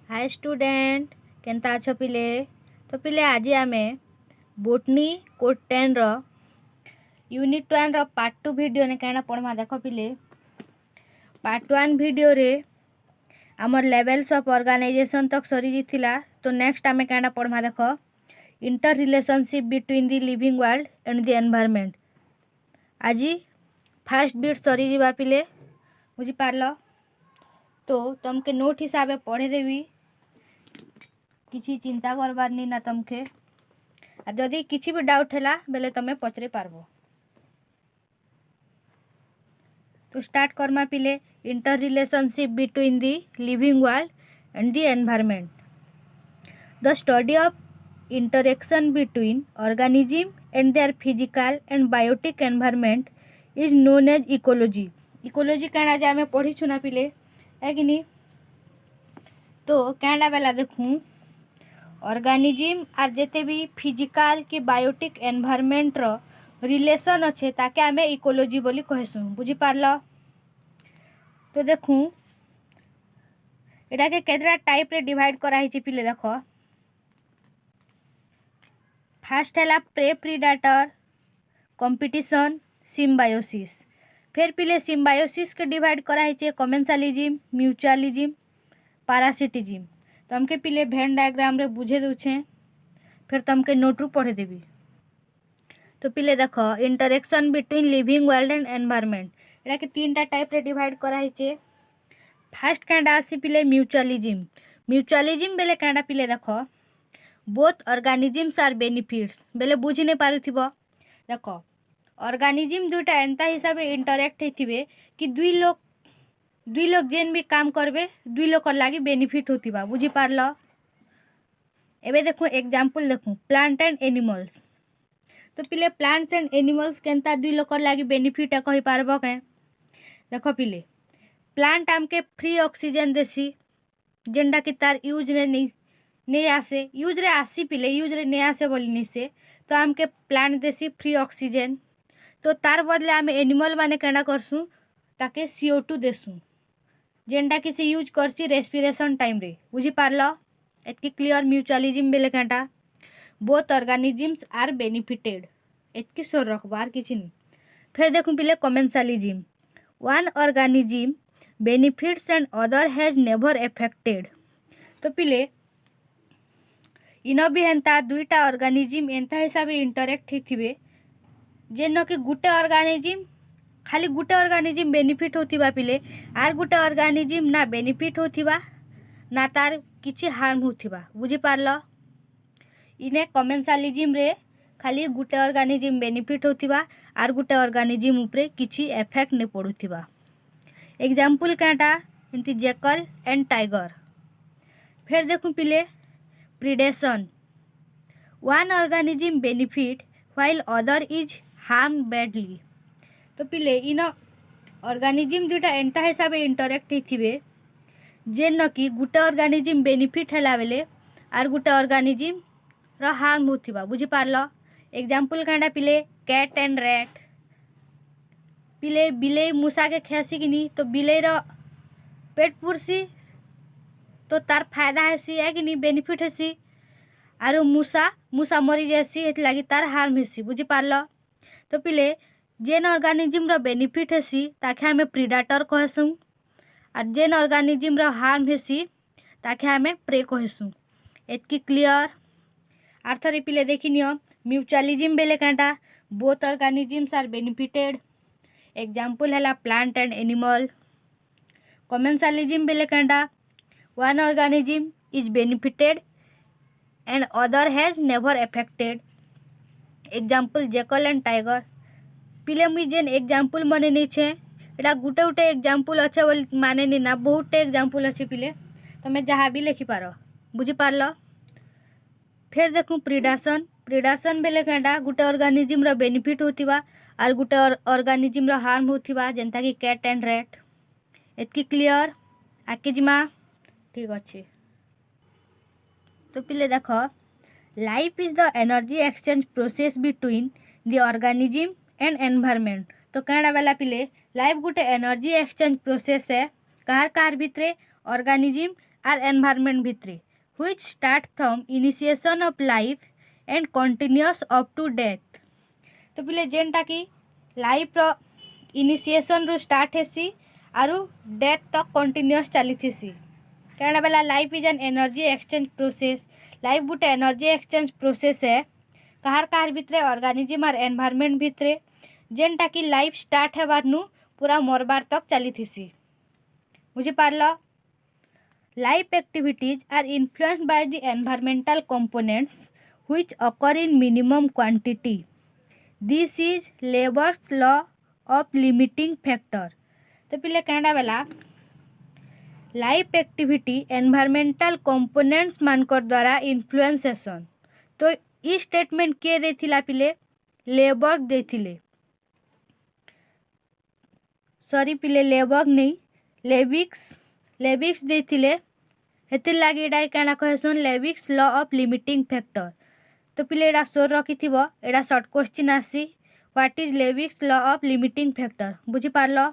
Hi student केनता अच्छो पिले। तो पिले आज आमे बोटनी कोड 10 रो यूनिट 1 रो पार्ट 2 वीडियो ने कहना पढ़मा। देखो पिले पार्ट 1 वीडियो रे आमर लेवल्स ऑफ ऑर्गेनाइजेशन तक सरी जिथिला। तो नेक्स्ट आमे कहना पढ़मा। देखो inter relationship between the living world and the environment. आज फर्स्ट बिट सरी जीवा पिले, बुझी पारलो। तो तुमके नोट हिसाब से पढ़े देवी, किसी चिंता करबार नहीं ना तुमके। आ जदि किसी भी डाउट है बेले तुम्हें पचरे पारबो। तो स्टार्ट करमा पिले inter relationship between the living world and the environment. The study of interaction between organism and their physical and biotic environment is known as ecology. Ecology कहना जा पढ़ी छुना पिले है कि नहीं। तो कहना बेला देखूँ ऑर्गेनिज्म आर जेते भी फिजिकल कि बायोटिक एनवायरनमेंट रो रिलेशन अच्छे ताके आमे इकोलॉजी बोली कहसु। बुझी पारलो। तो देखूँ एटा के केतरा टाइप रे डिवाइड करा हिची पिले। देखो फर्स्ट है प्रे प्रीडेटर, कंपटीशन, सिम्बायोसिस। फिर पिले सिम्बायोसिस के डिवाइड करा हिचे कमेंसालिज्म, म्यूचुअलिज्म, पारासिटिज्म। तुमके पिले भेन डायग्राम रे बुझे दूचे, फिर तुमके नोट रू पढ़े देवी। तो पिले देखो interaction between living world and environment एटा के तीनटा टाइप रे डिवाइड करा हिचे। फर्स्ट कांडा आसी पिले म्यूचुअलिज्म। म्यूचुअलिज्म बेले कांडा पिले देखो बोथ ऑर्गेनिजम्स आर बेनिफिट्स बेले बुझी नहीं पारुथिबो। देखो ऑर्गेनिज्म दुटा एंता हिसाब से इंटरेक्ट होथिबे कि दुई लोग जेन भी काम करबे दुई लोग लागी बेनिफिट होतिबा। बुझी पारलो। एबे देखो एग्जांपल देखो प्लांट एंड एनिमल्स। तो पिले प्लांट्स एंड एनिमल्स केनता दुई लोग लागी बेनिफिट है कहि पारबो के। देखो पिले प्लांट आमके फ्री ऑक्सीजन देसी जेंडा कि तार यूज ने नहीं आसे, यूज रे आसी पिले यूज रे नहीं आसे बोली नहीं से। तो आमके प्लांट देसी फ्री ऑक्सीजन। तो तार बदले आम एनिमल माने केना करसु ताके CO2 देसु जेनटा कि से यूज करसी रेस्पिरेशन टाइम रे। बुझी पारलो। एतकी क्लियर। म्यूचुअलिज्म बेले कांटा बोथ ऑर्गेनिजम्स आर बेनिफिटेड। एतकी सोर रखबार किछि नहीं। फिर देखूँ पिले कमेंसालिज्म। One organism benefits and other has never affected. तो पिले इन भी हेन्ता दुईटा ऑर्गेनिज्म एंता हिसाब इंटरेक्ट होथिबे जेन कि गुटे ऑर्गेनिज्म खाली गुटे ऑर्गेनिज्म बेनिफिट होथिबा पिले आर गुटे ऑर्गेनिज्म ना बेनिफिट होथिबा ना तार किछि हार्म होथिबा। बुझी पारलो। इने कमेंसालिज्म रे खाली गुटे organism benefit होथिबा are Gute organism ऊपरे किछि इफेक्ट ने पडुथिबा। एग्जांपल काटा एंती जैकल एंड टाइगर। फिर देखूं पिले predation. One organism benefit while other is harm badly. तो पिले इन ऑर्गेनिज्म दुटा एंता हिसाब इंटरेक्ट होथिबे जेन कि गुटे ऑर्गेनिज्म बेनिफिट हैला बेले are Gute organism row harm होथिबा। बुझी पारलो। एग्जांपल कांडा पिले कैट एंड रैट। पिले बिलेई मूसा के खेसी कि नहीं। तो बिलेई रो पेट पुरसी तो तार फायदा हेसी है कि नहीं बेनिफिट हेसी आरो मूसा मरी जासी हेत लागी तार हार्म हेसी। बुझी पारलो। तो पिले जेन ऑर्गेनिज्म रो बेनिफिट हेसी ताके हमें प्रीडेटर कहसु और जेन ऑर्गेनिज्म रो हार्म हेसी ताके हमें प्रे कहसु। एतकी क्लियर। आर्थरे पिले देखि नियो म्यूचुअलिज्म बेले कांटा both organisms are benefited. Example हैला प्लांट एंड एनिमल। कमेंसालिज्म बेले कांटा one organism is benefited and other has never affected. Example jackal and tiger. पिले मुई जेन एग्जांपल माने नहीं छे एटा गुटे गुटे एग्जांपल अच्छे बोली माने नहीं ना बहुत एग्जांपल अच्छे पिले तमें जहाँ भी लिखि पार। बुझी पारलो। फिर देखूँ प्रीडेशन। प्रीडेशन बेले कांटा गुटे organism row benefit होथिबा are Gute organism row harm होथिबा जेंता कि कैट एंड रैट। एतकी क्लियर। आके जिमा ठीक अच्छे। तो पिले देखो life is the energy exchange process between the organism and environment. तो कहना वाला पिले लाइफ गुटे एनर्जी एक्सचेंज प्रोसेस है कहार कहार भितरे ऑर्गेनिज्म आर एनवायरमेंट भितरे which start from initiation of life and continuous up to death. तो पिले जेनटा कि लाइफ रो इनिशिएशन रु स्टार्ट हेसी आरु डेथ तक कंटिन्यूअस चलीथीसी। कहना बेला life is an energy exchange process. Life गुटे एनर्जी एक्सचेंज प्रोसेस है कहार कहार भितरे ऑर्गेनिज्म और एनवायरमेंट भितरे जेनटा कि लाइफ स्टार्ट हेबार नु पूरा मरबार तक चलीथीसी। बुझी पारल। Life activities are influenced by the environmental components which occur in minimum quantity. This is Liebig's law of limiting factor. तो पिले कहना बेला लाइफ एक्टिविटी एनवायरमेंटल कंपोनेंट्स मानकर द्वारा इन्फ्लुएंस हेसन। तो ई स्टेटमेंट किए देथिला पिले लेबर्ग देथिले, सॉरी पिले लेबर्ग नहीं लेविक्स देथिले। हेतिर लागी एडा कहना कहसन Liebig's law of limiting factor. तो पिले एडा सोर रखिथिबो एडा शॉर्ट क्वेश्चन आसी what is Liebig's law of limiting factor. बुझी पारलो।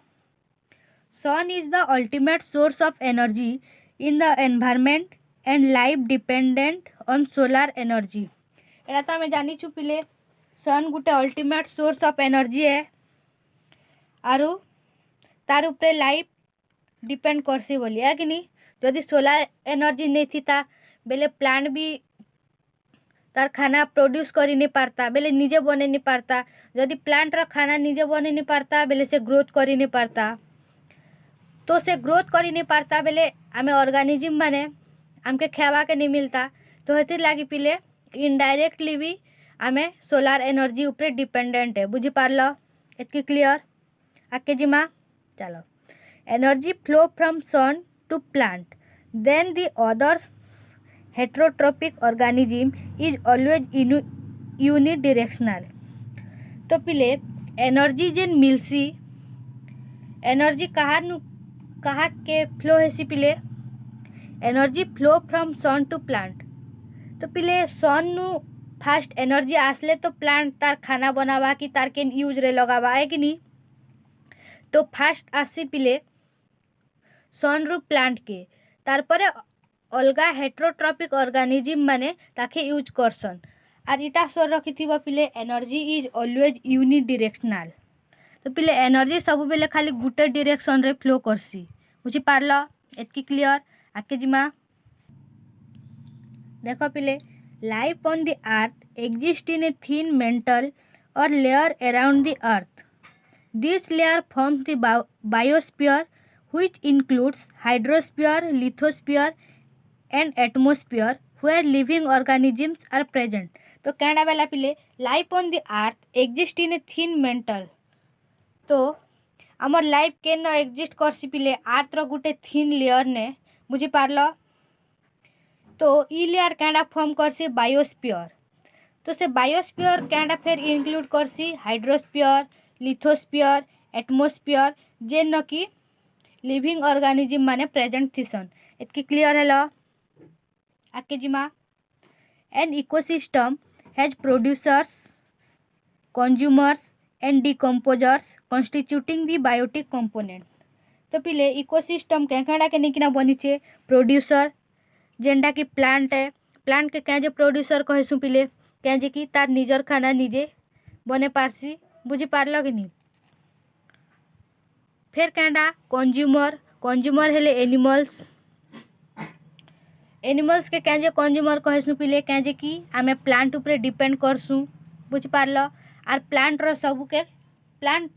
Sun is the ultimate source of energy in the environment and life dependent on solar energy. एडा तो आम जानी पिले सन गुटे अल्टीमेट सोर्स ऑफ एनर्जी है आरु तार उपरे लाइफ डिपेंड करसी बोली है कि नहीं। जदि सोलार एनर्जी नहीं थी ता बेले प्लांट भी तार खाना प्रोड्यूस करी नहीं पारता बेले निजे बने नहीं पारता। जदि प्लांट रा खाना निजे बने नहीं पारता बेले से ग्रोथ करी नहीं पारता। तो से ग्रोथ करी नहीं पारता बेले आमे ऑर्गेनिज्म माने आमके खावा के नहीं मिलता। तो हेतिर लागी पिले इनडायरेक्टली भी आमे सोलार एनर्जी ऊपर डिपेंडेंट है। बुझी पारलो। एतकी क्लियर। आके जिमा चलो energy flow from sun to plant then the others heterotrophic organism is always unidirectional. तो पिले एनर्जी जेन मिलसी एनर्जी कहाँ के फ्लो हेसी पिले energy flow from sun to plant. तो पिले सन नु फास्ट एनर्जी आसले तो प्लांट तार खाना बनावा कि तार के यूज रे लगावा है कि नहीं। तो फास्ट आसी पिले सन रु प्लांट के तार परे अलगा हेट्रोट्रॉपिक ऑर्गेनिज्म माने ताके यूज करसन। आर इटा सोर रखिथिबो पिले एनर्जी इज ऑलवेज यूनिडायरेक्शनल। तो पिले एनर्जी सब बेले खाली गुटे डायरेक्शन रे फ्लो करसी। बुझी पारलो। एतकी क्लियर। आके जिमा देखो पिले life on the earth exist in a thin mantle और layer around the earth. This layer forms the biosphere which includes hydrosphere, lithosphere and atmosphere where living organisms are present। तो कहना वाला पिले life on the earth exist in a thin mental. तो आमर life के न exist करसी पिले अर्थ रो गुटे थिन लेयर ने। बुझी पारलो। तो ई लेयर कहना फॉर्म करसी बायोस्फीयर। तो से बायोस्फीयर कहना फिर इंक्लूड करसी हाइड्रोस्फीयर, लिथोस्फीयर, एटमोस्फीयर जेन कि लिविंग ऑर्गेनिज्म माने प्रेजेंट थिसन। एतकी क्लियर हेलो। आके जिमा an ecosystem has producers, consumers and decomposers constituting the biotic component. तो पिले इकोसिस्टम कहना के निकिना बनीचे प्रोड्यूसर जेनटा कि प्लांट है। प्लांट के क्या प्रोड्यूसर कहसु पिले क्या कि तार निजर खाना निजे बने पारसी। बुझी पारल कि नहीं। फिर कहना कंज्यूमर हेले एनिमल्स के क्या कंज्यूमर कहसु पिले क्या कि आमे प्लांट ऊपर डिपेंड करसु। बुझी पारल। आर प्लांट रो सब के प्लांट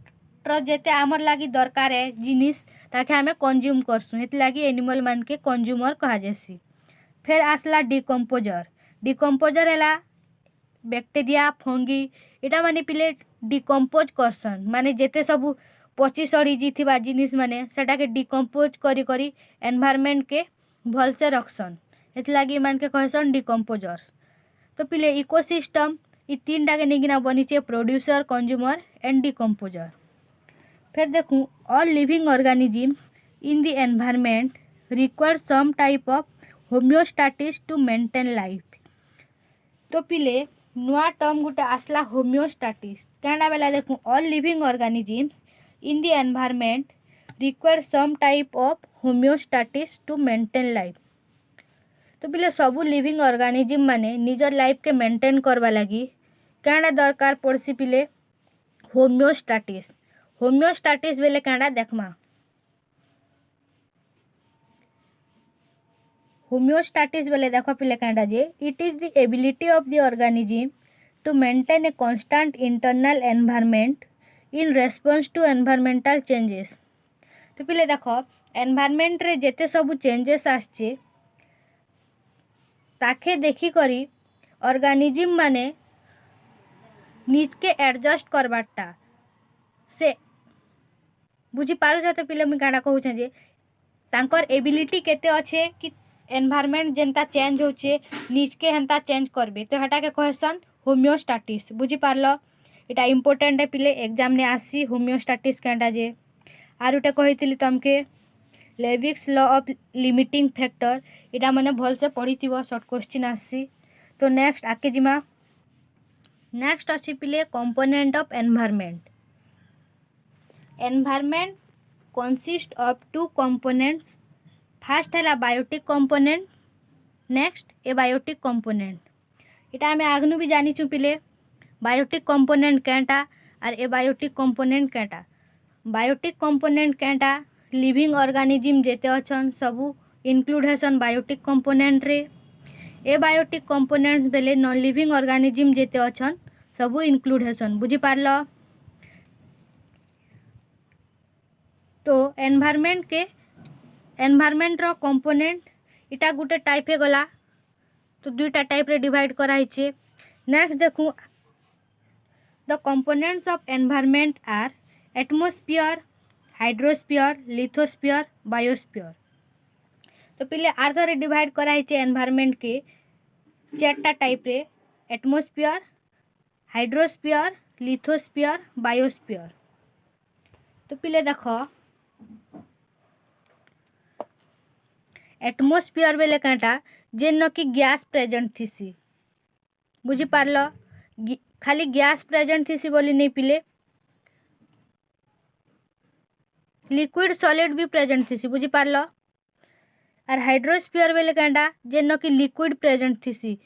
रो जेते आमर लागी दरकार है जिनिस ताके आमे कंज्यूम करसु। हेत लागी एनिमल मान के कंज्यूमर कहा जैसी। फिर आसला डिकम्पोजर हैला बैक्टीरिया फंगी इटा माने पिले डिकम्पोज करसन माने जेते सब पची सड़ी जीथिबा जिनिस माने सेटा के डिकम्पोज करी करी एनवायरमेंट के भल से रखसन। हेत लागी मान के कहसन डिकम्पोजर्स। तो पिले इकोसिस्टम ई तीन के निगिना बनीचे प्रोड्यूसर, कंज्यूमर एंड डिकम्पोजर। फिर देखूँ all living organisms in the environment require some type of homeostasis to maintain life. तो पिले नुआ टर्म गुटे आसला होमियोस्टैटिस। कहना बेला देखूँ all living organisms in the environment require some type of homeostasis to maintain life. तो पिले सबू लिविंग ऑर्गेनिज्म माने निजर लाइफ के मेंटेन करवा लगी क्या दरकार पड़सी पिले होमियोस्टाटिस। होमियोस्टाटिस बेले क्या देखमा होमियोस्टाटिस बेले देख पिले क्या जे it is the ability of the organism to maintain a constant internal environment in response to environmental changes. तो पिले देख एनवायरनमेंट रे जेते सब चेंजेस आसचे ताके देखी करी ऑर्गेनिज्म माने निज के एडजस्ट करवाटा से बुझी पारुछ। तो पिले मुझे क्या कहूँ जे तांकर एबिलिटी केते अच्छे कि एनवायरनमेंट जेनता चेंज होचे निज के हेन्ता चेंज करबे तो हेटा के कहसन होमियोस्टाटिस। बुझी पारल इटा इम्पोर्टेंट है पिले एग्जाम ने आसी होमियोस्टाटिस क्या जे आर गोटे कही तुमके लेविक्स लॉ ऑफ लिमिटिंग फैक्टर इटा मैंने भल से पढ़ी शॉर्ट क्वेश्चन आसी। तो नेक्स्ट आके जिमा नेक्स्ट अच्छी पिले component of environment. Environment consist of two components first है biotic component next abiotic component. इटा आम आगनु भी जानीचु पिले बायोटिक कंपोनेंट कैंटा और एबायोटिक कंपोनेंट कैंटा। बायोटिक कंपोनेंट कैंटा लिविंग ऑर्गेनिज्म जेते अछन सबू इंक्लूड हेसन बायोटिक कंपोनेंट रे। एबायोटिक कंपोनेंट्स बेले नॉन लिविंग ऑर्गेनिज्म जेते अछन सबू इंक्लूड हेसन। बुझी पारल। तो एनवायरनमेंट रो कंपोनेंट इटा गुटे टाइप है गला तो दुईटा टाइप रे डिवाइड कराइछे। नेक्स्ट देखू the components of environment are atmosphere hydrosphere lithosphere biosphere. तो पिले आर थरे डिवाइड कराइछे एनवायरनमेंट के चारटा टाइप रे एटमॉस्फेयर हाइड्रोस्फीयर लिथोस्फीयर बायोस्फीयर। तो पिले देख एटमॉस्फेयर बेले काटा जेन कि गैस प्रेजेंट थीसी। बुझी पारल खाली गैस प्रेजेंट थीसी बोली नहीं पिले लिक्विड सॉलिड भी प्रेजेंट थीसी। बुझी पारल। और हाइड्रोस्फीयर बेले काटा जेन कि लिक्विड प्रेजेंट थीसी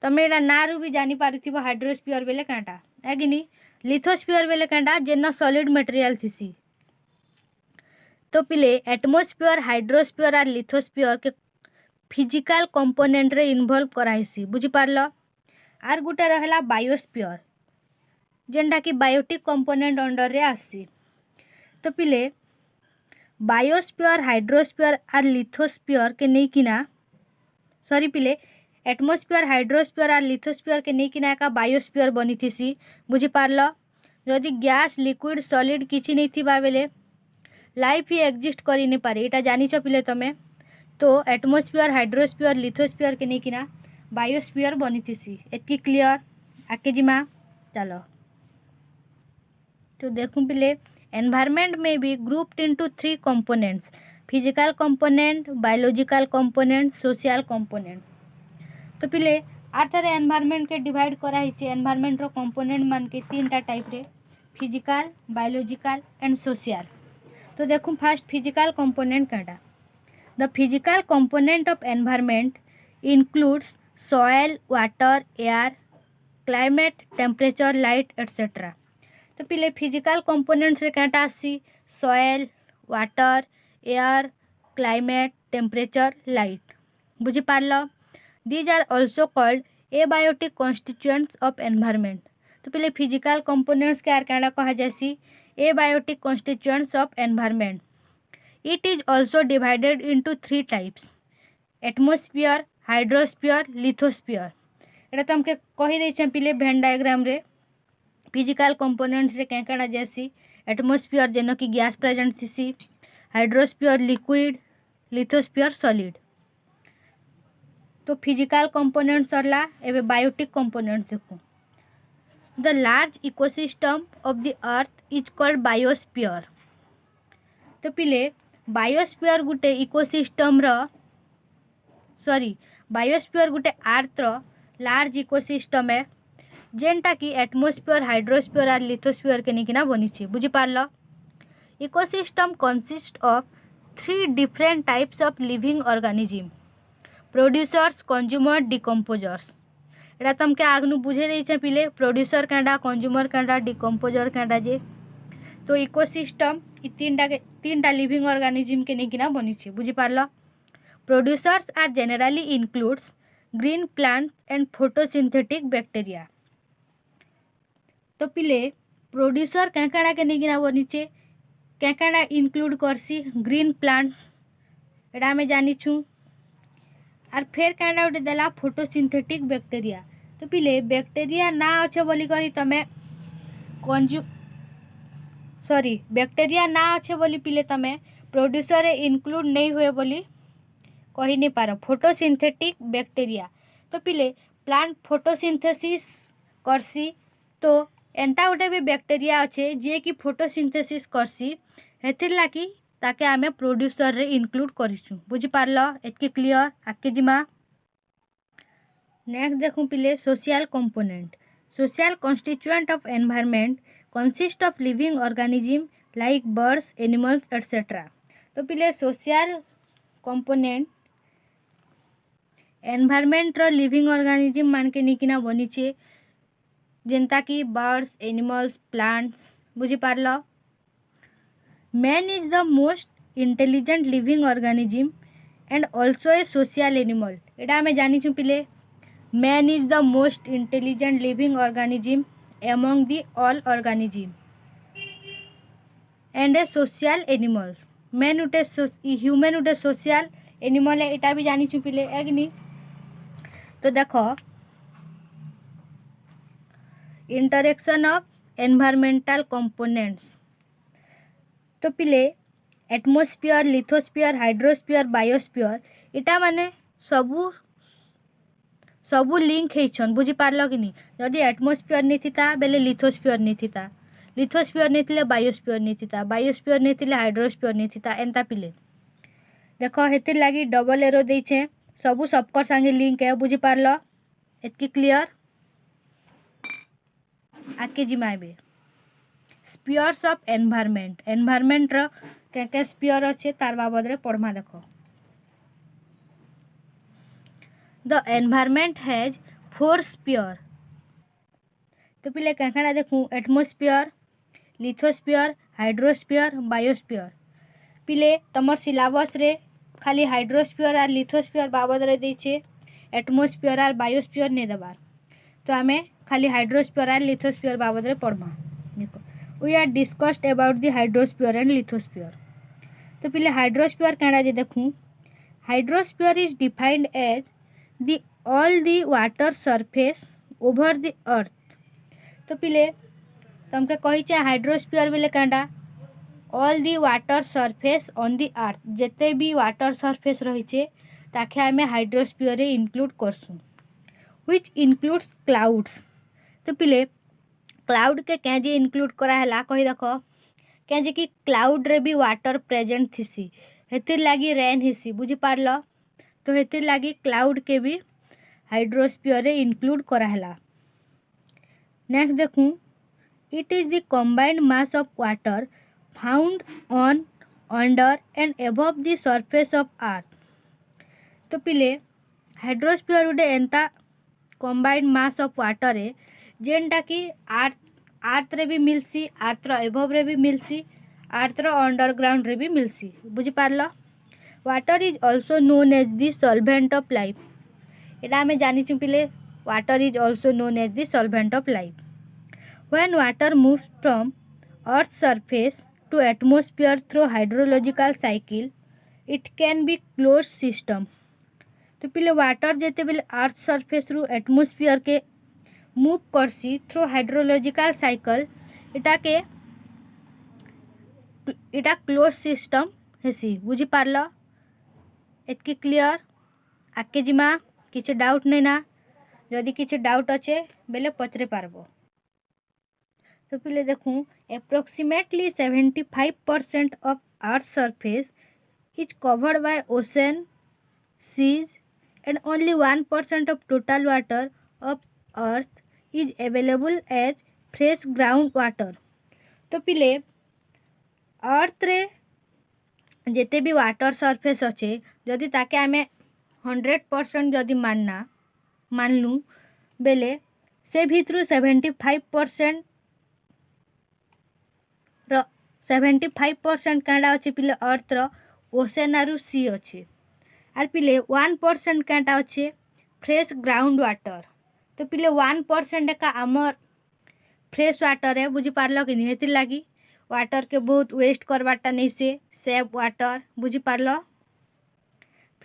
तमें एटा नारू भी जानी पारिथिबो हाइड्रोस्फीयर बेले काटा है कि नहीं। लिथोस्फीयर बेले काटा जेन सॉलिड मटेरियल थीसी। तो पिले एटमॉस्फेयर हाइड्रोस्फीयर और लिथोस्फीयर के फिजिकल कंपोनेंट रे इन्वॉल्व कराइसी। बुझी पारल। आर गुटे रहला बायोस्फीयर जेनटा कि बायोटिक कंपोनेंट अंडर रे आसी। तो पिले बायोस्फीयर हाइड्रोस्फीयर और लिथोस्फीयर के नहीं किना सॉरी पिले एटमॉस्फेयर हाइड्रोस्फीयर और लिथोस्फीयर के नहीं किना का बायोस्फीयर बनी थीसी। बुझी पारल। जदि गैस लिक्विड सॉलिड किछि नहीं थिबा बेले लाइफ ही एग्जिस्ट करी नहीं पारे इटा जानिच पिले तमें। तो एटमॉस्फेयर हाइड्रोस्फीयर लिथोस्फीयर के नहीं किना बायोस्फीयर बनी थीसी। एतकी क्लियर। आके जिमा चलो तो देखूं पिले एनवायरनमेंट में भी grouped into 3 components physical component biological component social component. तो पिले आर थरे एनवायरनमेंट के डिवाइड कराई एनवायरनमेंट रो कंपोनेंट मान के 3टा टाइप रे फिजिकल बायोलॉजिकल एंड सोशल। तो देखूं फास्ट फिजिकल कंपोनेंट काटा the physical component of environment includes soil water air climate temperature light etcetera. तो पिले फिजिकल कंपोनेंट्स रे काटा आसी soil water air climate temperature light. बुझी पारल। These are also called abiotic constituents of environment. तो पिले फिजिकल कंपोनेंट्स के आर काटा कहा जासी abiotic constituents of environment. It is also divided into 3 types atmosphere hydrosphere lithosphere. एटा तुमके कही दे पिले भेन डायग्राम रे फिजिकल कंपोनेंट्स रे क्या क्या जैसी एटमॉस्फेयर जेन कि gas present thesis hydrosphere liquid lithosphere solid. तो फिजिकल कंपोनेंट्स सरला एबे बायोटिक कंपोनेंट्स देखो the large ecosystem of the earth is called biosphere. तो पिले बायोस्फीयर गुटे इकोसिस्टम बायोस्फीयर गुटे अर्थ लार्ज इकोसिस्टम है जेनटा कि एटमॉस्फेयर हाइड्रोस्फीयर और लिथोस्फीयर के निकिना बनी। बुझी पारल। Ecosystem consist of 3 different types of living organism producers consumer decomposers एटा तुमके आगनु बुझे देछे पिले प्रोड्यूसर केंडा कंज्यूमर केंडा डिकम्पोजर केंडा जे तो इकोसिस्टम इ तीनटा लिविंग ऑर्गेनिज्म के नेकिना बनी छे बुझी पारलो। Producers are generally includes green plants and photosynthetic bacteria. तो पिले प्रोड्यूसर कैंकाड़ा के नेकिना बनी छे कैंकाड़ा इंक्लूड करसी ग्रीन प्लांट्स एटा हमें जानी छु आर फेर कैंडा उठे देला फोटोसिंथेटिक बैक्टीरिया। तो पिले बैक्टीरिया ना अच्छे बोली करी तमे बैक्टीरिया ना अच्छे बोली पिले तमे प्रोड्यूसर इंक्लूड नहीं हुए बोली कही नहीं पार फोटोसिंथेटिक बैक्टीरिया। तो पिले प्लांट फोटोसिंथेसिस करसी तो एंता गोटे भी बैक्टीरिया अच्छे जे कि फोटोसिंथेसिस करसी हेथिर लागी ताके आमे प्रोड्यूसर रे इंक्लूड करिछु बुझी पारलो एतके क्लियर आके जिमा। नेक्स्ट देखूं पिले social component social constituent of environment consist of living organism like birds animals etcetera. तो पिले सोशल कंपोनेंट एनवायरनमेंट रो लिविंग ऑर्गेनिज्म मान के निकिना बनी छे जेंता कि बर्ड्स एनिमल्स प्लांट्स बुझी पारलो। Man is the most intelligent living organism and also a social animal एटा हमें जानी छू पिले man is the most intelligent living organism among the all organism and a social animals man उठे human उठे social animal है एटा भी जानी छू पिले एग्नि। तो देखो इंटरेक्शन ऑफ एनवायरमेंटल कंपोनेंट्स तो पिले एटमोस्फियर लिथोस्फियर हाइड्रोस्फियर बायोस्फियर इटा माने सबू लिंक हेछन बुझी पारलो कि नहीं। जदि एटमोस्फियर नहीं थिता बेले लिथोस्फियर नहीं थिता लिथोस्फियर नहीं थिले बायोस्फियर नहीं थिता बायोस्फियर नहीं थिले हाइड्रोस्फियर नहीं थिता एंता पिले देखो हेतिर लागी डबल एरो देछे सबू सबकर संगे लिंक है बुझी पारलो एतकी क्लियर आके जिमाइबे। स्पीयर्स ऑफ एनवायरनमेंट रो के स्पीयर अच्छे तार बाबद रे पढ़मा देखो। The environment has 4 sphere. तो पिले कैंकाड़ा देखूँ एटमोस्फियर लिथोस्फियर हाइड्रोस्फियर बायोस्फियर पिले तमर सिलेबस रे खाली हाइड्रोस्फियर और लिथोस्फियर बाबद रे देछे एटमोस्फियर और बायोस्फियर नहीं देबार तो आमे खाली हाइड्रोस्फियर और लिथोस्फियर बाबद रे पढ़मा देखो we are discussed about the hydrosphere and lithosphere. तो पिले हाइड्रोस्फियर कैंडा जे देखूँ hydrosphere is defined as the all the water surface over the earth. तो पिले तुमके कही छे हाइड्रोस्फियर बेले कैंडा all the water surface on the earth जेते भी वाटर सरफेस रही छे ताके आमे हाइड्रोस्फियर रे इंक्लूड करसु व्हिच इंक्लूड्स क्लाउड्स। तो पिले क्लाउड के केजे इंक्लूड करा हला कही देखो केजे कि क्लाउड रे भी वाटर प्रेजेंट थिसी हेतिर लागी रेन हिसी बुझी पारलो। तो हेतिर लागी क्लाउड के भी हाइड्रोस्फियर रे इंक्लूड करा हला। नेक्स्ट देखूं it is the combined mass of water found on under and above the surface of earth. तो पिले हाइड्रोस्फियर उडे एंता कंबाइंड मास ऑफ वाटर है जेनटा कि अर्थ रे भी मिलसी अर्थ रो अबव रे भी मिलसी अर्थ रो अंडरग्राउंड रे भी मिलसी बुझी पारलो। Water is also known as the solvent of life एटा हमें जानी छु पिले water is also known as the solvent of life. When water moves from earth surface to atmosphere through hydrological cycle it can be closed system। तो पिले water जेते बेले earth surface रु एटमोस्फियर के मूव करसी थ्रू हाइड्रोलॉजिकल साइकिल इटा close system हेसी बुझी पारलो एतकी क्लियर आके जिमा किछि डाउट नहीं ना जदि किछि डाउट अच्छे बेले पचरे पारबो। तो पिले देखूँ approximately 75% of earth surface is covered by ocean seas and only 1% of total water of earth is available as fresh ground water. तो पिले अर्थ रे जेते भी वाटर सरफेस अच्छे जदि ताके आमे 100% जदि मानलु बेले से भितरु 75% 75% काँटा अच्छे पिले अर्थ ओसेन आरु सी अच्छे आर पिले 1% काँटा अच्छे फ्रेश ग्राउंड वाटर। तो पिले 1% एका आमर फ्रेश वाटर है बुझी पारल कि नहीं हेतिर लगी वाटर के बहुत वेस्ट करवाटा नहीं से सेव वाटर बुझी पारल।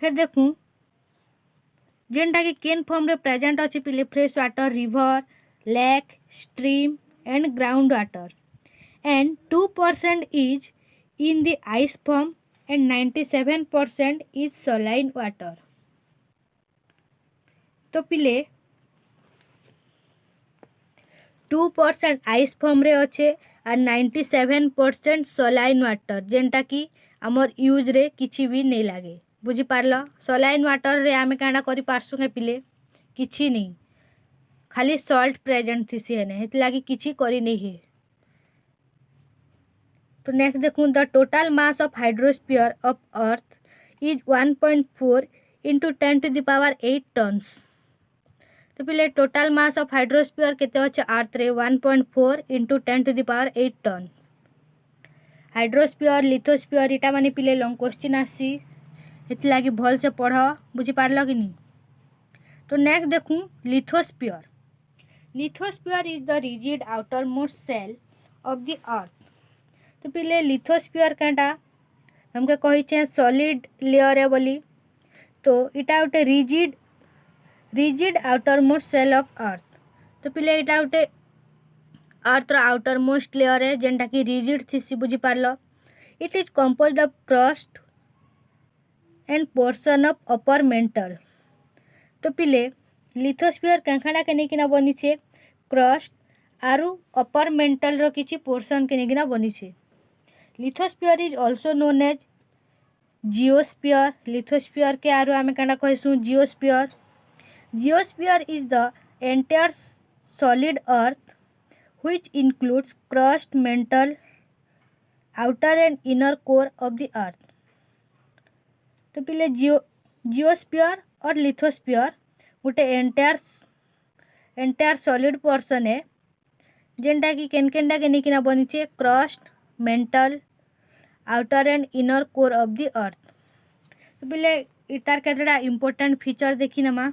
फिर देखूँ जेनटा कि केन फॉर्म रे प्रेजेंट अच्छे पिले fresh water river lake stream and ground water and 2% is in the ice form and 97% is saline water। तो पिले 2% आइस फॉर्म रे अच्छे और 97% सलाइन वाटर जेनटा कि आमर यूज रे किछि भी नहीं लागे बुझी पारल। सलाइन वाटर रे आमे काना करि पारसु के पिले किछि नहीं खाली सॉल्ट प्रेजेंट थिसी हेने हेत लागी किछि करि नहीं है। तो नेक्स्ट देखूँ the total mass of hydrosphere of earth is 1.4 into 10⁸ tons. तो पिले टोटल मास ऑफ हाइड्रोस्फीयर केते अच्छे अर्थ रे 1.4 इंटू 10⁸ टन। हाइड्रोस्फीयर लिथोस्फीयर इटा माने पिले लॉन्ग क्वेश्चन आसी हेत लागी भल से पढ़ बुझी पारल कि नहीं। तो नेक्स्ट देखूँ lithosphere. Lithosphere is the rigid outermost shell of the earth. तो पिले लिथोस्फीयर काँटा हमके कही सॉलिड लेयर है बोली तो इटा गोटे rigid outermost shell of earth. तो पिले इटा गोटे अर्थ रो आउटर मोस्ट लेयर है जेनटा कि रिजिड थीसी बुझी पारल। It is composed of crust and portion of upper mantle. तो पिले लिथोस्फीयर काँखाड़ा के नेकिना बनी छे क्रस्ट आरु अपर मेंटल रो किछि पोर्शन के नेकिना बनी छे। Lithosphere is also known as geosphere. Lithosphere के आरु आमे कांडा कहसु geosphere. Geosphere is the entire solid earth which includes crust mantle outer and inner core of the earth. तो पिले जियोस्फीयर और लिथोस्फीयर गोटे एंटायर सॉलिड पोर्शन है जेनटा कि केनकेंडा के निकिना बनी छे crust mantle outer and inner core of the earth. तो पिले इतार केतडा इंपोर्टेंट फीचर देखी नमा।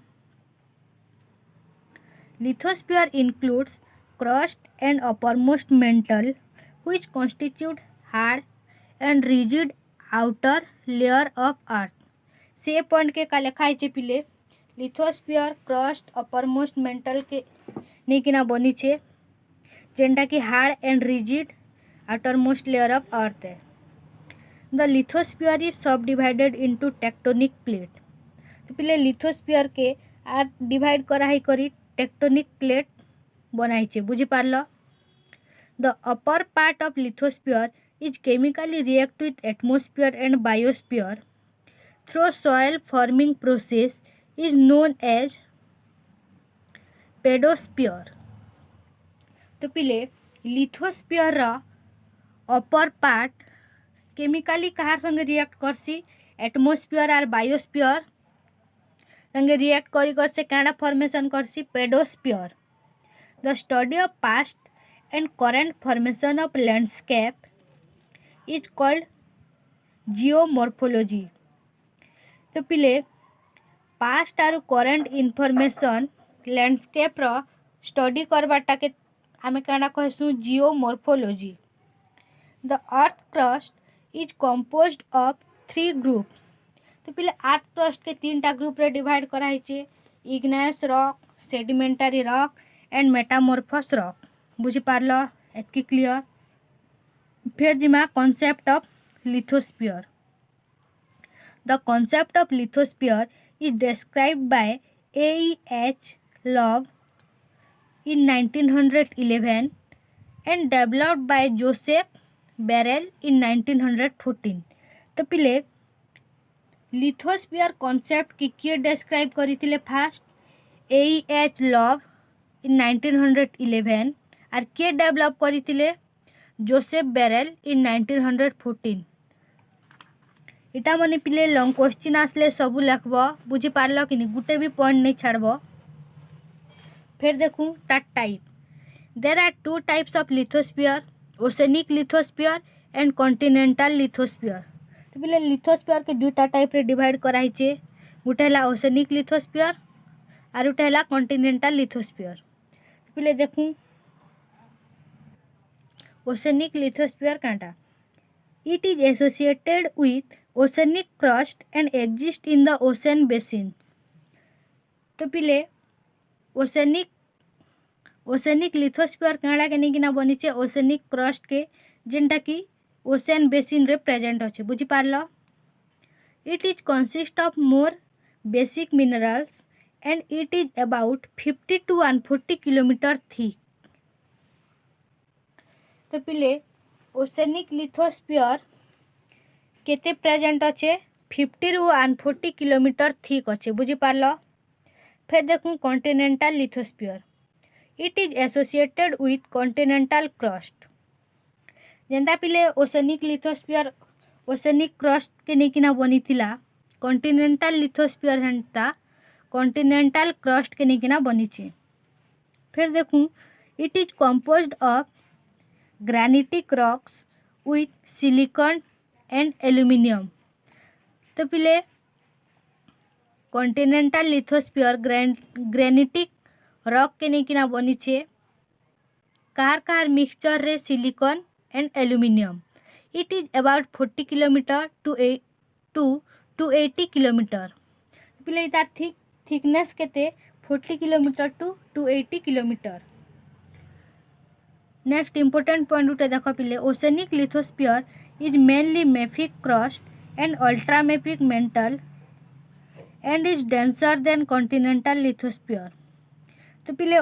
Lithosphere includes crust and uppermost mental which constitute hard and rigid outer layer of earth. से पॉइंट के का लिखा है पिले लिथोस्फीयर क्रस्ट अपरमोस्ट मेंटल के नेकिना बनी छे जेनटा कि hard and rigid outermost layer of earth है। The lithosphere is subdivided into tectonic plate। तो पिले लिथोस्फीयर के आर डिवाइड कराई करी टेक्टोनिक प्लेट बनाई छे बुझी पारल। The upper part of lithosphere is chemically react with atmosphere and biosphere through soil forming process is known as pedosphere। तो पिले लिथोस्फीयर रा अपर पार्ट केमिकाली कहार संगे रिएक्ट करसी एटमोस्फियर आर बायोस्फीयर संगे रिएक्ट करी कर से कांडा फॉर्मेशन करसी pedosphere. The study of past and current formation of landscape is called geomorphology. तो पिले पास्ट आर करेंट इनफॉर्मेशन लैंडस्केप रो स्टडी करवाटा के आमे कांडा कहसु geomorphology. The earth crust is composed of 3 groups। तो पहले अर्थ क्रस्ट के 3टा ग्रुप रे डिवाइड कराई छे igneous rock sedimentary rock and metamorphous rock बुझी पारल एतकी क्लियर। फिर जिमा concept of lithosphere. The concept of lithosphere is described by AEH Love in 1911 and developed by Joseph Barrel in 1914। तो पिले लिथोस्फीयर कॉन्सेप्ट की किए डिस्क्राइब करी थिले फास्ट AEH लव इन 1911 और किए डेवलप करी थिले जोसेफ बेरेल इन 1914। इटा मने पिले लॉन्ग क्वेश्चन आसले सबू लिखब बुझी पारल कि गुटे भी पॉइंट नहीं छाड़ब। फिर देखूँ तार type. There are two types of lithosphere, oceanic lithosphere and continental lithosphere. तो पिले लिथोस्फीयर के दुईटा टाइप रे डिवाइड कराइछे, गोटे है ओसेनिक लिथोस्फीयर और गोटे है कॉन्टिनेंटल लिथोस्फीयर। पिले देखूँ ओसेनिक लिथोस्फीयर काटा, it is associated with oceanic crust and exist in the ocean basins। तो पिले ओसेनिक लिथोस्फीयर काड़ा के नहीं बनीचे ओसेनिक क्रस्ट के जेनटा कि ओसेन बेसिन रे प्रेजेंट अच्छे बुझी पारल। It is consist of more basic minerals and it is about 50 to 140 kilometre thick. तो पिले ओसेनिक लिथोस्फीयर केते प्रेजेंट अच्छे 50 ରୁ 140 किलोमीटर थिक अच्छे बुझी पारल। फिर देखूँ continental lithosphere, it is associated with continental crust. जेनता पिले ओसेनिक लिथोस्फीयर ओसेनिक क्रस्ट के नहीं बनी थिला, कॉन्टिनेंटल लिथोस्फीयर हेंता कॉन्टिनेंटल क्रस्ट के नहीं बनी। फिर देखूँ it is composed of granitic rocks with silicon and aluminium. तो पिले कॉन्टिनेंटल लिथोस्फीयर ग्रेनिटिक रॉक के नहीं बनी छे, कार मिक्सचर रे silicon and aluminium. It is about 40 kilometre to 80 kilometre. पिले तार थिकनेस केते 40 kilometre to 80 kilometre. Next important point उठे देख पिले, oceanic lithosphere is mainly mafic crust and ultramafic mantle and is denser than continental lithosphere। तो पिले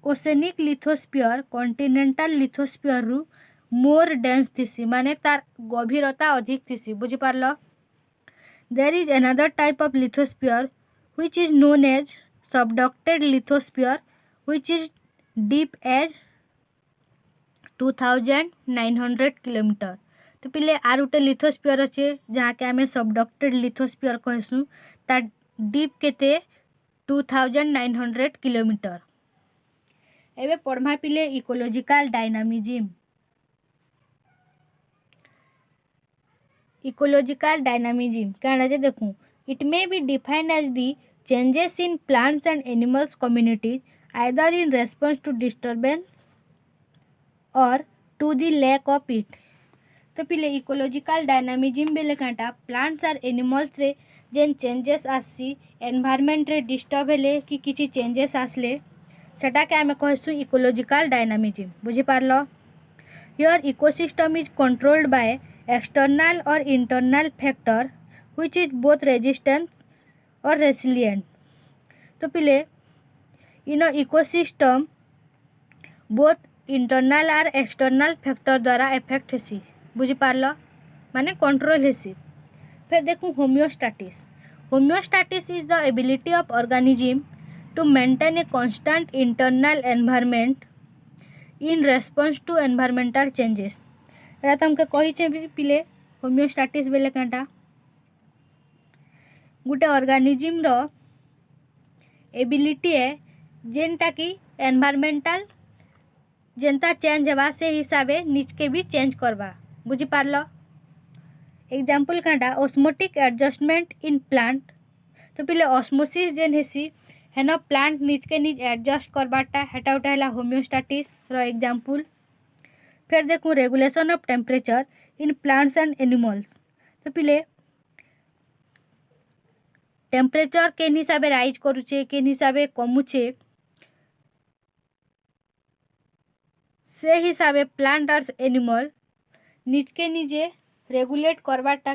oceanic lithosphere continental lithosphere रु मोर dense थिसी, माने तार गभीरता अधिक थिसी बुझी पारल। There is another type of lithosphere which is known as subducted lithosphere which is deep as 2900 kilometre. तो पिले आर गोटे लिथोस्फीयर अच्छे जहाँ के आम सबडक्टेड लिथोस्फीयर कहसूँ, तार डीप केते 2900 किलोमीटर। एबे पढ़मा पिले इकोलॉजिकल डायनामिज्म। इकोलॉजिकल डायनामिज्म क्या जे देखूँ, it may be defined as the changes in plants and animals communities either in response to disturbance or to the lack of it. तो पिले ecological dynamism बेले काटा प्लांट्स और एनिमल्स रे जेन changes आसी एनवायरनमेंट रे डिस्टर्ब हेले कि किसी चेंजेस आसले सेटा के आमे कहसु इकोलॉजिकल डायनामिज्म बुझी पारल। Here ecosystem is controlled by external or internal factor which is both resistant or resilient. तो पिले इन इकोसिस्टम बोथ इंटरनल और एक्सटर्नल फैक्टर द्वारा इफेक्ट हेसी बुझी पारल, माने कंट्रोल हेसी। फिर देखूँ homeostasis. Homeostasis is the ability of organism to maintain a constant internal environment in response to environmental changes. एटा तुमके कहिचे भी पिले होमियोस्टैटिस बेले काटा गोटे ऑर्गेनिज्म रो एबिलिटी है जेनटा कि एनवायरमेंटल जेनता चेंज हेबा से हिसाबे निजके भी चेंज करवा बुझी पारल। एग्जाम्पल काटा ऑस्मोटिक एडजस्टमेंट इन प्लांट। तो पिले ऑस्मोसिस जेन हेसी हेन प्लांट निजके निज एडजस्ट करवाटा हेटा गोटे है होमियोस्टैटिस रो एग्जाम्पल। फिर देखूँ regulation of temperature in plants and animals. तो पिले टेम्परेचर केन हिसाबे राइज करुचे केन हिसाबे कमुचे से हिसाबे प्लांट और एनिमल निजके निजे रेगुलेट करवाटा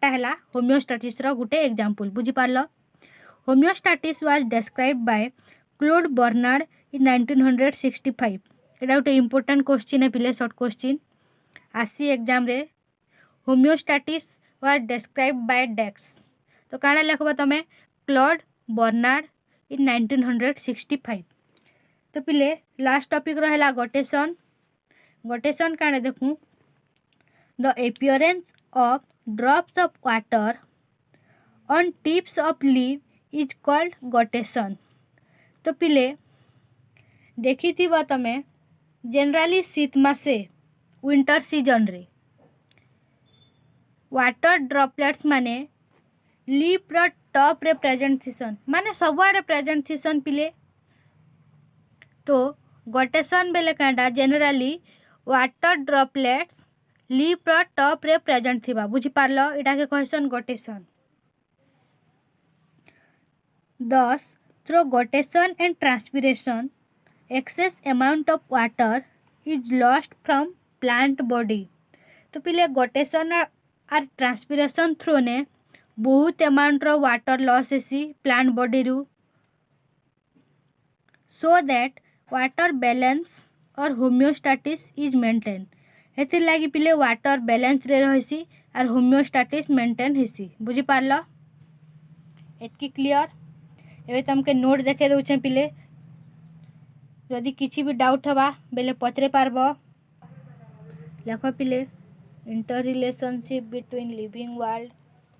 है होमियोस्टैटिस रो गुटे एग्जाम्पल बुझी पारल। Homeostasis was described by Claude Bernard in 1965। एटा गोटे इंपोर्टेंट क्वेश्चन है पिले, शॉर्ट क्वेश्चन आसी एग्जाम रे। होमियोस्टैटिस वाज डिस्क्राइब्ड बाय डेक्स। तो काଣା लिखबो तमे क्लोड बर्नार्ड इन 1965। तो पिले लास्ट टॉपिक रहा गोटेशन। गोटेशन काणे देखूँ the appearance of drops of water on tips of leaf is called gottation। तो पिले देखी थी तमे जनरली शीत मासे विंटर सीजन रे वाटर ड्रॉपलेट्स माने लीफ रो टॉप रे प्रेजेंट थिसन माने सबआडे प्रेजेंट थिसन पिले। तो गटेशन बेले कांडा जनरली वाटर ड्रॉपलेट्स लीफ रो टॉप रे प्रेजेंट थिबा बुझी पारलो एटा के कहसन guttation. Thus, through gottation and transpiration, excess amount of water is lost from plant body। तो पिले गटेशन और ट्रांसपिरेशन थ्रू ने बहुत अमाउंट रो वाटर लॉस हेसी प्लांट बॉडी रु, सो दैट वाटर बैलेंस और होमियोस्टैटिस इज मेंटेन। हेतिर लागी पिले वाटर बैलेंस रे रहिसी और होमियोस्टैटिस मेंटेन हेसी बुझी पारलो एतकी क्लियर। एबे तुमके नोट देखे दउछे पिले यदि किछि भी डाउट हबा बेले पचरे पारबो। देखो पिले inter relationship between living world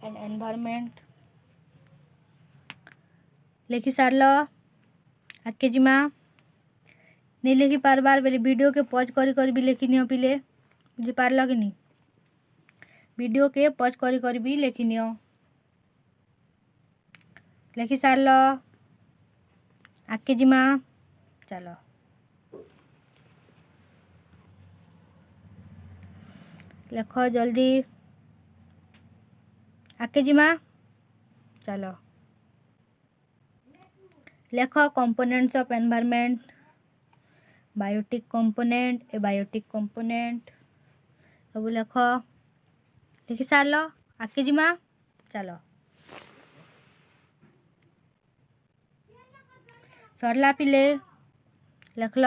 and environment लेखि सारलो आके जिमा नहीं लिखि पारबार बेले वीडियो के पॉज करी करी भी लिखि नियो पिले बुझी पारलो कि नहीं वीडियो के पॉज करी करी भी लिखि नियो लिखि सारलो आके जिमा चलो लिखो जल्दी आके जिमा चलो लिखो components of environment biotic component abiotic component सब लिखो लिखि सारलो आके जिमा चलो सरला पिले लिखल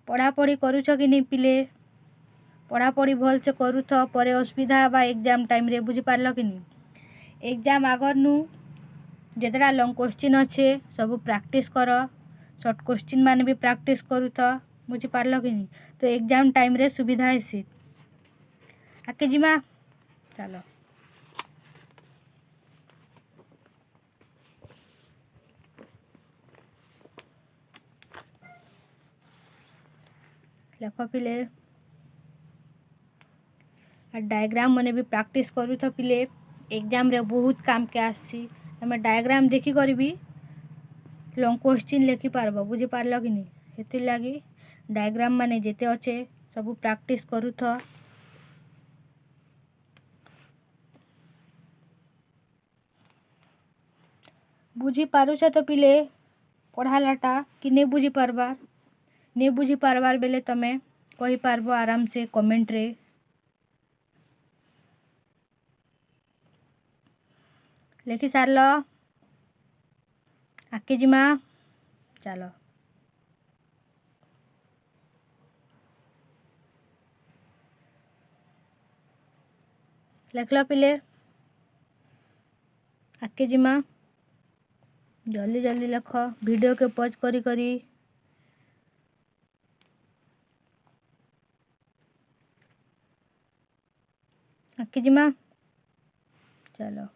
पढ़ापढ़ी करुछ कि नहीं पिले पढ़ापढ़ी भल से करूथ पर असुविधा बा एग्जाम टाइम रे बुझी पारल कि नहीं एग्जाम आगर नु जेतरा लॉन्ग क्वेश्चन अच्छे सब प्रैक्टिस कर शॉर्ट क्वेश्चन माने भी प्रैक्टिस करूथ बुझी पारल कि नहीं तो एग्जाम टाइम रे सुविधा हेसी आके जिमा चलो लिख पिले डायग्राम मैंने भी प्रैक्टिस करू तो पिले एग्जाम रे बहुत काम के आसी हमें डायग्राम देखी कर भी लॉन्ग क्वेश्चन लिखि पारबो बुझी पारल कि नहीं हेतिर लागी डायग्राम माने जेते अच्छे सब प्रैक्टिस करू तो बुझी पारुछ तो पिले पढ़ालाटा कि नहीं बुझी पारबार नहीं बुझी पारबार बेले तमे कही पारबो आराम से कमेंट रे लिखि सारल आके जिमा चलो लिखल पिले आके जिमा जल्दी जल्दी लिख वीडियो के पॉज करी करी आके जिमा चलो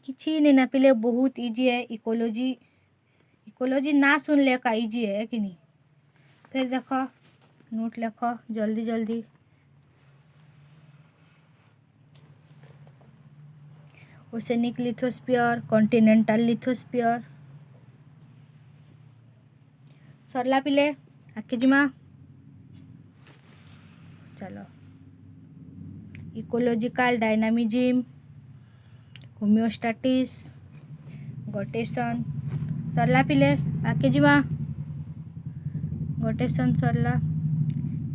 किसी नहीं ना पिले बहुत इजी है इकोलॉजी इकोलॉजी ना सुन ले का इजी है कि नहीं फिर देखो नोट लिखो जल्दी जल्दी ओसेनिक लिथोस्फीयर कॉन्टिनेंटल लिथोस्फीयर सरला पिले आके जिमा चलो इकोलॉजिकल डायनामिज्म होमियोस्टैटिस गटेशन सरला पिले आके जिमा गटेशन सरला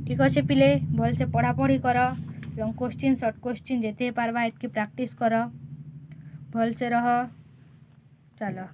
ठीक अच्छे पिले भल से पढ़ापढ़ी कर लॉन्ग क्वेश्चन शॉर्ट क्वेश्चन जेते पारबा एतकी प्रैक्टिस कर भल से रह चलो।